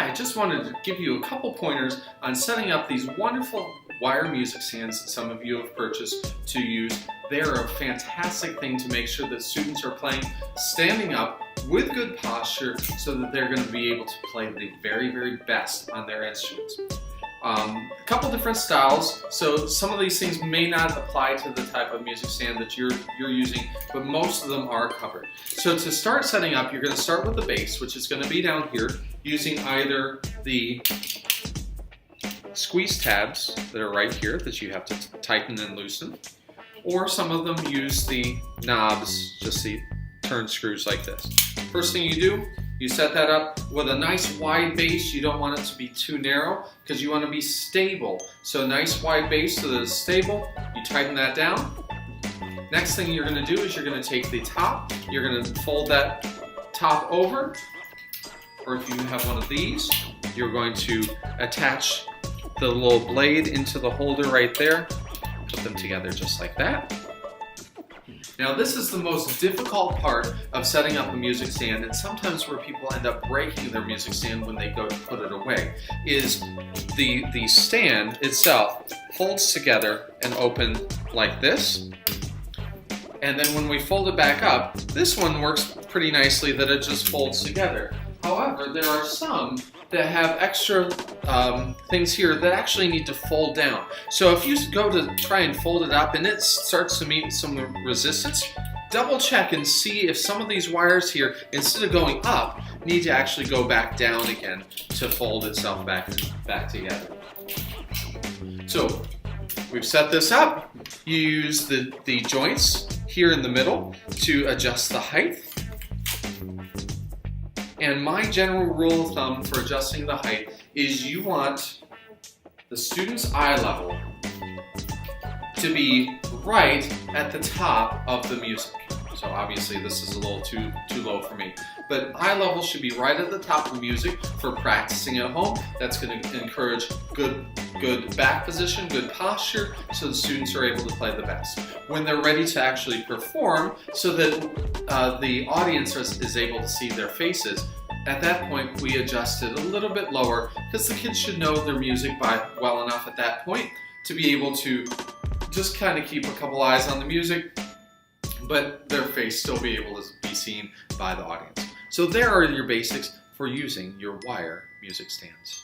Hi, I just wanted to give you a couple pointers on setting up these wonderful wire music stands that some of you have purchased to use. They're a fantastic thing to make sure that students are playing standing up with good posture so that they're going to be able to play the very, very best on their instruments. A couple different styles, so some of these things may not apply to the type of music stand that you're using, but most of them are covered. So to start setting up, you're going to start with the base, which is going to be down here, using either the squeeze tabs that are right here that you have to tighten and loosen, or some of them use the knobs, just the turn screws like this. First thing you do, you set that up with a nice wide base. You don't want it to be too narrow because you want to be stable. So a nice wide base so that it's stable. You tighten that down. Next thing you're going to do is you're going to take the top. You're going to fold that top over. Or if you have one of these, you're going to attach the little blade into the holder right there. Put them together just like that. Now this is the most difficult part of setting up a music stand, and sometimes where people end up breaking their music stand when they go to put it away, is the stand itself folds together and open like this. And then when we fold it back up, this one works pretty nicely that it just folds together. However, there are some that have extra things here that actually need to fold down. So if you go to try and fold it up and it starts to meet some resistance, double check and see if some of these wires here, instead of going up, need to actually go back down again to fold itself back together. So we've set this up. You use the joints here in the middle to adjust the height. And my general rule of thumb for adjusting the height is you want the student's eye level to be right at the top of the music. So obviously this is a little too low for me. But eye level should be right at the top of the music for practicing at home. That's going to encourage good back position, good posture, so the students are able to play the best. When they're ready to actually perform, so that the audience is able to see their faces, at that point we adjust it a little bit lower because the kids should know their music well enough at that point to be able to just kind of keep a couple eyes on the music, but their face still be able to be seen by the audience. So there are your basics for using your wire music stands.